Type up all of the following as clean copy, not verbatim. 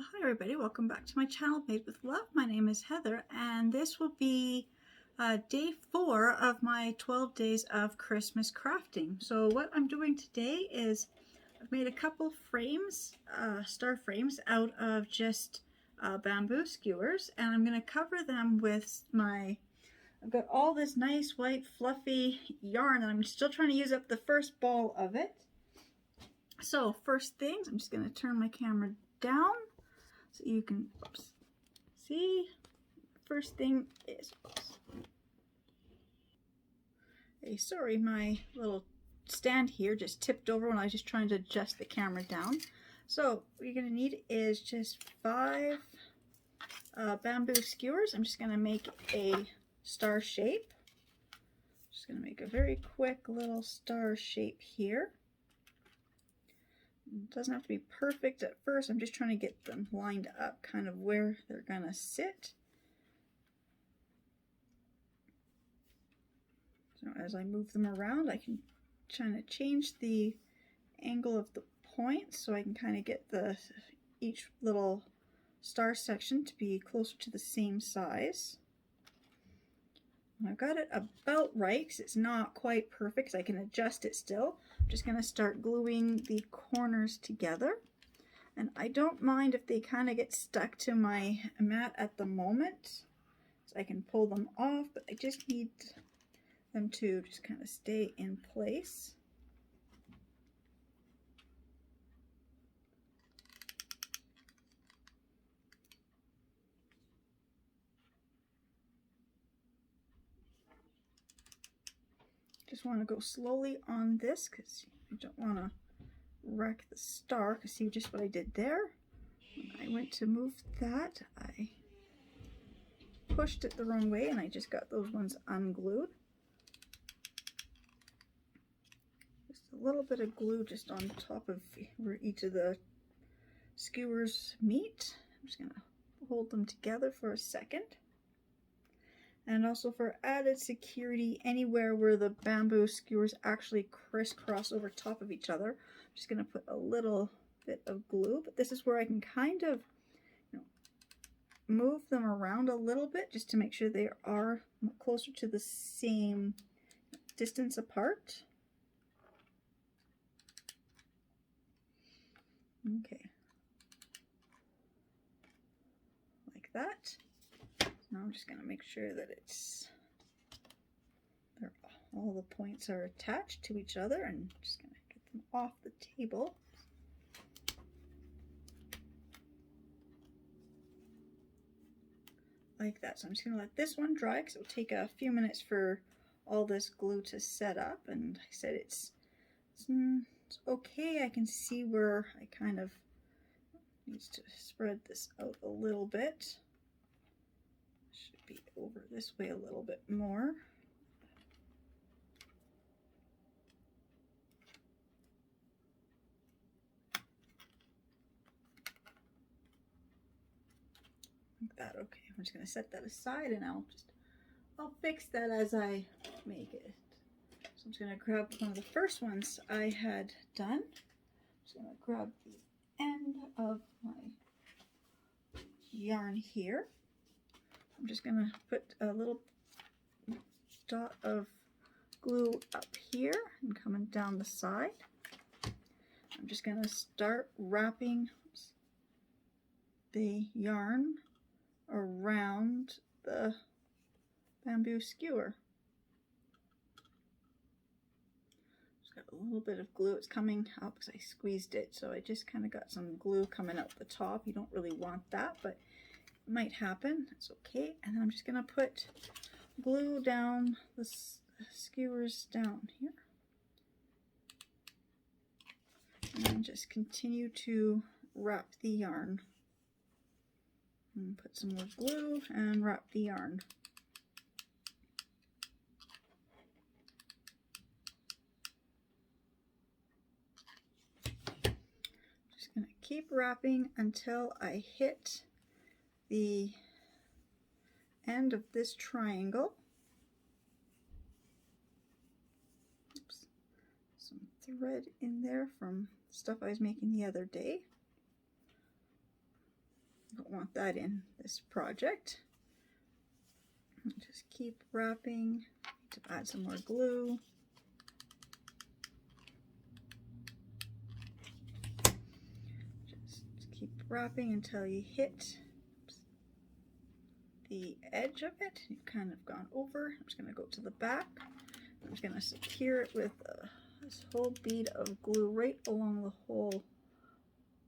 Hi everybody, welcome back to my channel Made with Love. My name is Heather and this will be day 4 of my 12 days of Christmas crafting. So what I'm doing today is I've made a couple frames, star frames out of just bamboo skewers, and I'm going to cover them with I've got all this nice white fluffy yarn and I'm still trying to use up the first ball of it. So first things, I'm just going to turn my camera down so you can see. First thing is, hey, sorry, my little stand here just tipped over when I was just trying to adjust the camera down. So what you're going to need is just 5 bamboo skewers. I'm just going to make a star shape. Just going to make a very quick little star shape here. It doesn't have to be perfect at first. I'm just trying to get them lined up kind of where they're going to sit. So as I move them around, I can kind of change the angle of the points so I can kind of get each little star section to be closer to the same size. And I've got it about right because it's not quite perfect, so I can adjust it still. I'm just going to start gluing the corners together. And I don't mind if they kind of get stuck to my mat at the moment, so I can pull them off, but I just need them to just kind of stay in place. Just want to go slowly on this because I don't want to wreck the star. Because see just what I did there? When I went to move that, I pushed it the wrong way and I just got those ones unglued. Just a little bit of glue just on top of where each of the skewers meet. I'm just going to hold them together for a second. And also for added security, anywhere where the bamboo skewers actually crisscross over top of each other, I'm just going to put a little bit of glue. But this is where I can kind of move them around a little bit just to make sure they are closer to the same distance apart. Okay. Like that. Now I'm just going to make sure that all the points are attached to each other, and I'm just going to get them off the table. Like that. So I'm just going to let this one dry because it will take a few minutes for all this glue to set up. And like I said, it's okay. I can see where I kind of need to spread this out a little bit. Should be over this way a little bit more. Like that. Okay, I'm just going to set that aside and I'll fix that as I make it. So I'm just going to grab one of the first ones I had done. I'm just going to grab the end of my yarn here. I'm just going to put a little dot of glue up here and coming down the side. I'm just going to start wrapping the yarn around the bamboo skewer. Just got a little bit of glue. It's coming up because I squeezed it, so I just kind of got some glue coming out the top. You don't really want that, but it might happen. It's okay. And then I'm just going to put glue down the skewers down here. And then just continue to wrap the yarn. And put some more glue and wrap the yarn. Just going to keep wrapping until I hit the end of this triangle. Oops. Some thread in there from stuff I was making the other day. Don't want that in this project. Just keep wrapping to add some more glue. Just keep wrapping until you hit the edge of it. You've kind of gone over. I'm just going to go to the back. I'm just going to secure it with this whole bead of glue right along the whole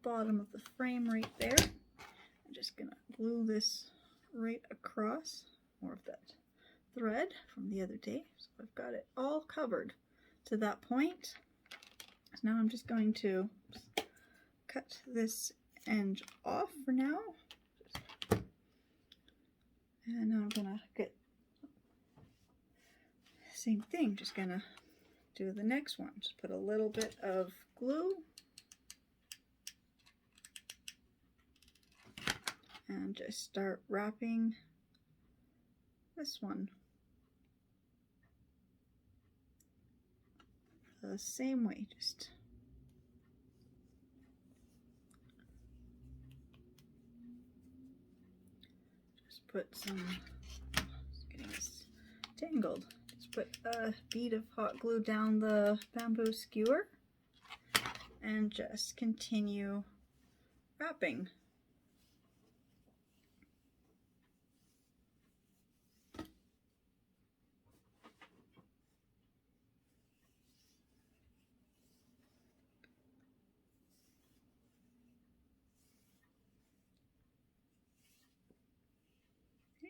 bottom of the frame right there. I'm just going to glue this right across more of that thread from the other day. So I've got it all covered to that point. So now I'm just going to cut this end off for now. And now I'm gonna get the same thing, just gonna do the next one. Just put a little bit of glue and just start wrapping this one the same way. Just put some, it's getting this tangled. Just put a bead of hot glue down the bamboo skewer and just continue wrapping.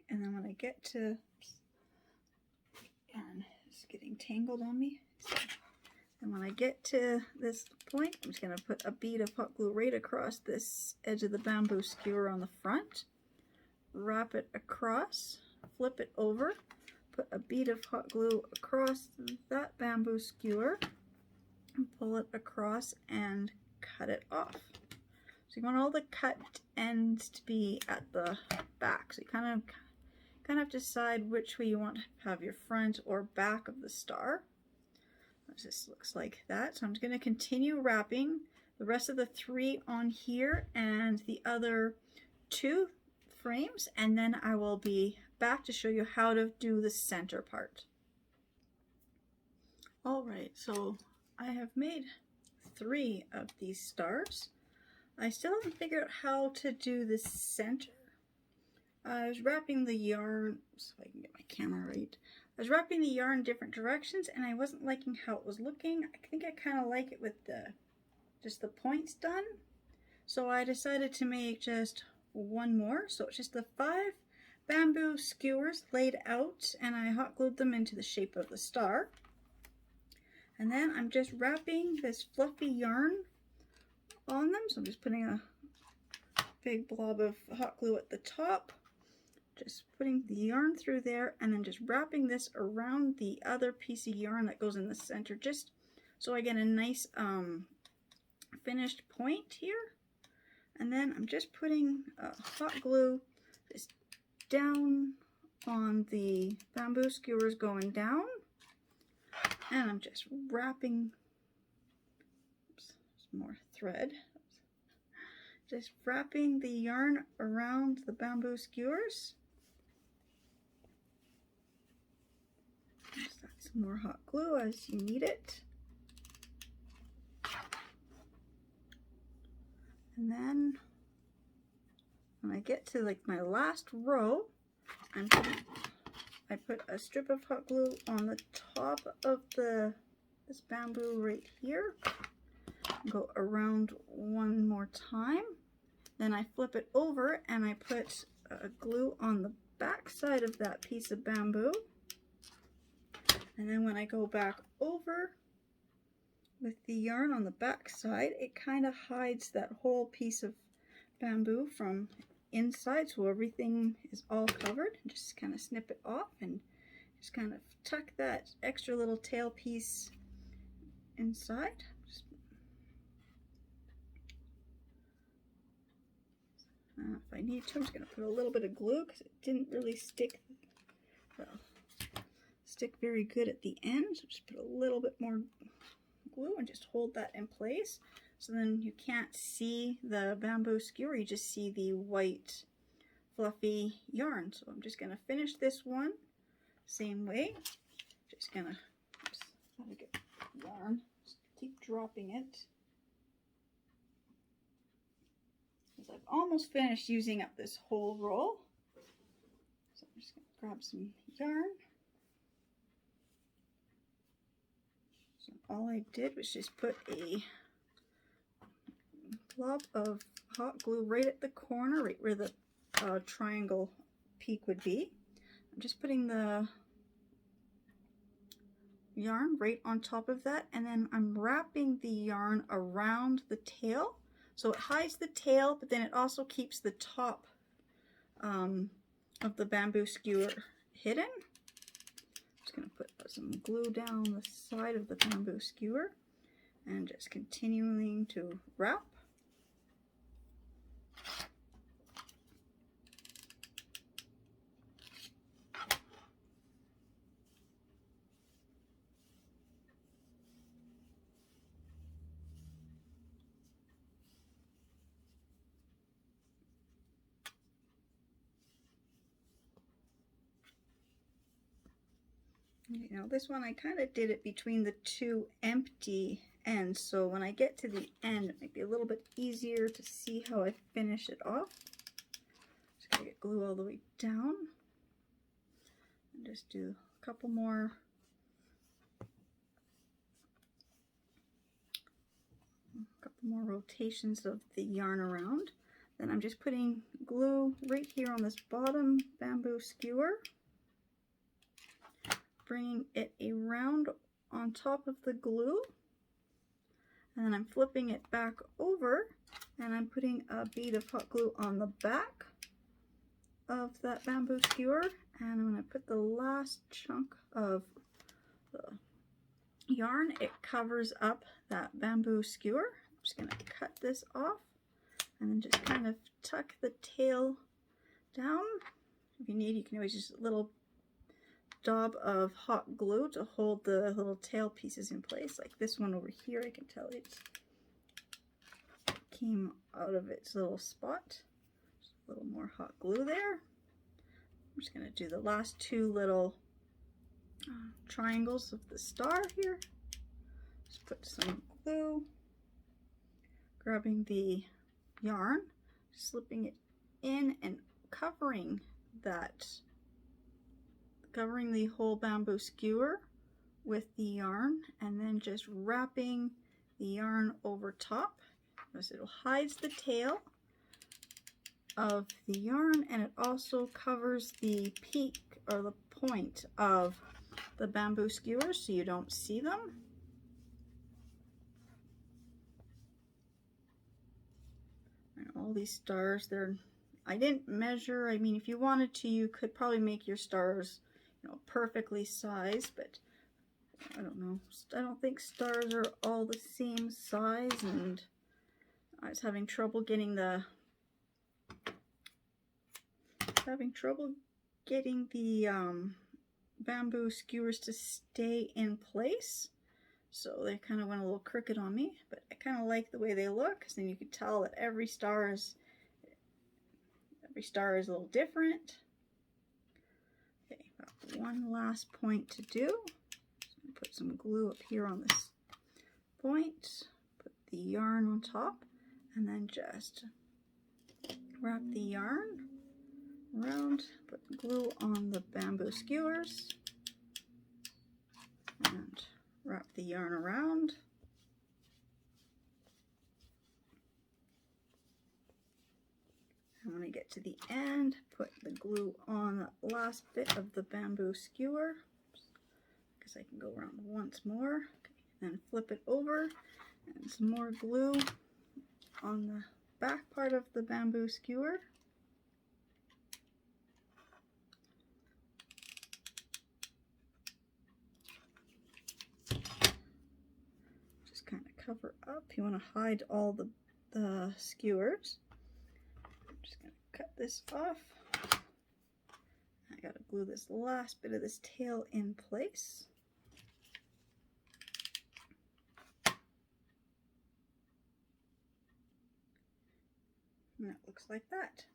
And then when I get to, and it's getting tangled on me. And when I get to this point, I'm just going to put a bead of hot glue right across this edge of the bamboo skewer on the front. Wrap it across, flip it over, put a bead of hot glue across that bamboo skewer, and pull it across and cut it off. So you want all the cut ends to be at the back. So you kind of decide which way you want to have your front or back of the star. This looks like that. So I'm just going to continue wrapping the rest of the 3 on here and the other 2 frames, and then I will be back to show you how to do the center part. Alright, so I have made 3 of these stars. I still haven't figured out how to do the center. I was wrapping the yarn, so I can get my camera right. I was wrapping the yarn different directions and I wasn't liking how it was looking. I think I kind of like it with just the points done. So I decided to make just one more. So it's just the 5 bamboo skewers laid out and I hot glued them into the shape of the star. And then I'm just wrapping this fluffy yarn on them. So I'm just putting a big blob of hot glue at the top. Just putting the yarn through there and then just wrapping this around the other piece of yarn that goes in the center, just so I get a nice finished point here. And then I'm just putting hot glue just down on the bamboo skewers going down, and I'm just wrapping, oops, there's more thread, just wrapping the yarn around the bamboo skewers. Just add some more hot glue as you need it. And then when I get to like my last row, I put a strip of hot glue on the top of this bamboo right here. Go around one more time. Then I flip it over and I put glue on the back side of that piece of bamboo. And then when I go back over with the yarn on the back side, it kind of hides that whole piece of bamboo from inside, so everything is all covered. Just kind of snip it off and just kind of tuck that extra little tail piece inside. If I need to, I'm just going to put a little bit of glue because it didn't really stick very good at the end. So just put a little bit more glue and just hold that in place. So then you can't see the bamboo skewer, you just see the white fluffy yarn. So I'm just going to finish this one same way. Just going to, gotta get yarn, just keep dropping it. Because I've almost finished using up this whole roll. So I'm just going to grab some yarn. So all I did was just put a blob of hot glue right at the corner, right where the triangle peak would be. I'm just putting the yarn right on top of that, and then I'm wrapping the yarn around the tail. So it hides the tail, but then it also keeps the top of the bamboo skewer hidden. Just going to put some glue down the side of the bamboo skewer and just continuing to wrap. You know, this one I kind of did it between the two empty ends, so when I get to the end it might be a little bit easier to see how I finish it off. Just gotta get glue all the way down and just do a couple more rotations of the yarn around. Then I'm just putting glue right here on this bottom bamboo skewer, bringing it around on top of the glue, and then I'm flipping it back over and I'm putting a bead of hot glue on the back of that bamboo skewer, and I'm going to put the last chunk of the yarn. It covers up that bamboo skewer. I'm just going to cut this off and then just kind of tuck the tail down. If you need, you can always use a little dab of hot glue to hold the little tail pieces in place. Like this one over here, I can tell it came out of its little spot. Just a little more hot glue there. I'm just going to do the last two little triangles of the star here. Just put some glue, grabbing the yarn, slipping it in and covering the whole bamboo skewer with the yarn, and then just wrapping the yarn over top. Notice it hides the tail of the yarn, and it also covers the peak or the point of the bamboo skewers so you don't see them. And all these stars, I didn't measure. I mean, if you wanted to, you could probably make your stars, you know, perfectly sized, but I don't know. I don't think stars are all the same size, and I was having trouble getting the bamboo skewers to stay in place, so they kind of went a little crooked on me, but I kind of like the way they look, because then you can tell that every star is a little different. Okay, got one last point to do. So put some glue up here on this point, put the yarn on top, and then just wrap the yarn around, put glue on the bamboo skewers, and wrap the yarn around. And when I get to the end, put the glue on the last bit of the bamboo skewer, because I can go around once more. Okay, then flip it over, and some more glue on the back part of the bamboo skewer. Just kind of cover up. You want to hide all the skewers. I'm just going to cut this off. I got to glue this last bit of this tail in place. And it looks like that.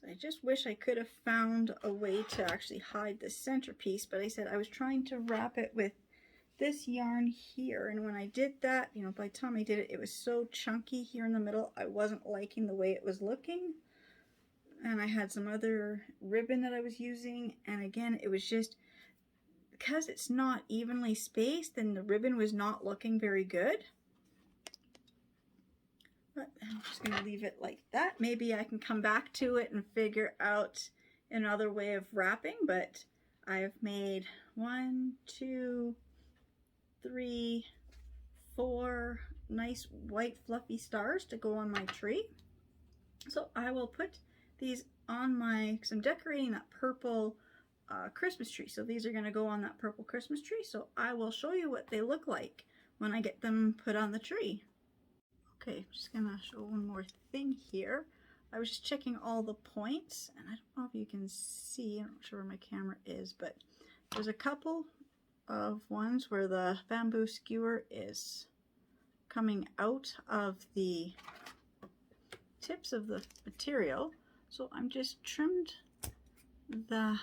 So I just wish I could have found a way to actually hide the centerpiece, but I said I was trying to wrap it with this yarn here, and when I did that, you know, by the time I did it, it was so chunky here in the middle, I wasn't liking the way it was looking. And I had some other ribbon that I was using, and again, it was just, because it's not evenly spaced, and the ribbon was not looking very good. But I'm just going to leave it like that. Maybe I can come back to it and figure out another way of wrapping, but I've made 1, 2, 3, 4 nice white fluffy stars to go on my tree. So I will put these on my, because I'm decorating that purple Christmas tree. So these are going to go on that purple Christmas tree. So I will show you what they look like when I get them put on the tree. Okay, I'm just going to show one more thing here. I was just checking all the points, and I don't know if you can see, I'm not sure where my camera is, but there's a couple of ones where the bamboo skewer is coming out of the tips of the material. So I'm just trimmed the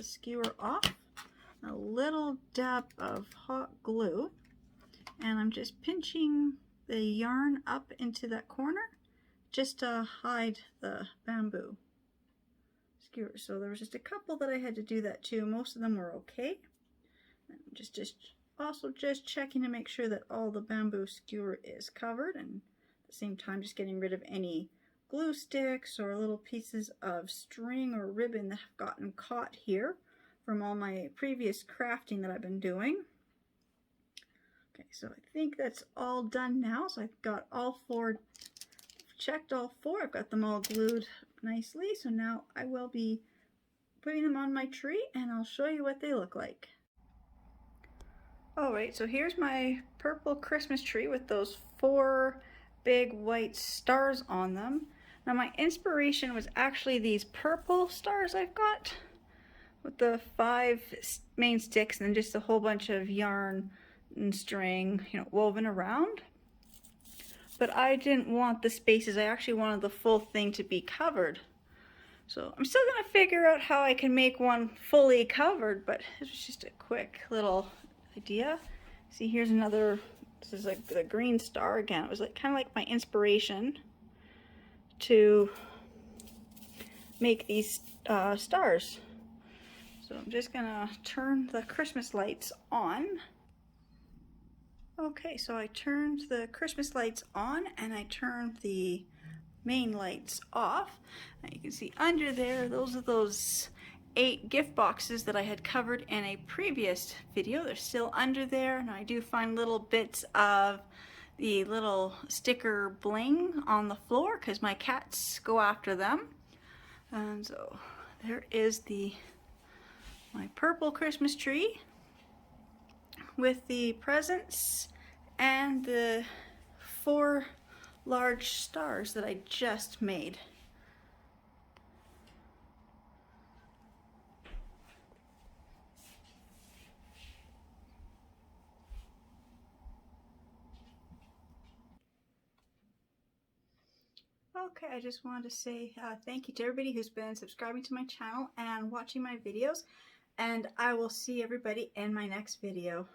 skewer off, a little dab of hot glue, and I'm just pinching the yarn up into that corner just to hide the bamboo skewer. So there was just a couple that I had to do that too. Most of them were okay. And just also just checking to make sure that all the bamboo skewer is covered, and at the same time just getting rid of any glue sticks or little pieces of string or ribbon that have gotten caught here from all my previous crafting that I've been doing. Okay, so I think that's all done now. So I've got all 4, checked all 4. I've got them all glued nicely. So now I will be putting them on my tree, and I'll show you what they look like. Alright, so here's my purple Christmas tree with those 4 big white stars on them. Now my inspiration was actually these purple stars I've got with the 5 main sticks and then just a whole bunch of yarn and string, you know, woven around. But I didn't want the spaces, I actually wanted the full thing to be covered. So I'm still going to figure out how I can make one fully covered, but it was just a quick little idea. See, here's another, this is like the green star again. It was like kind of like my inspiration to make these stars. So I'm just gonna turn the Christmas lights on. Okay, so I turned the Christmas lights on and I turned the main lights off. And you can see under there, those are those 8 gift boxes that I had covered in a previous video. They're still under there, and I do find little bits of the little sticker bling on the floor because my cats go after them. And so there is my purple Christmas tree with the presents and the 4 large stars that I just made. Okay, I just wanted to say thank you to everybody who's been subscribing to my channel and watching my videos, and I will see everybody in my next video.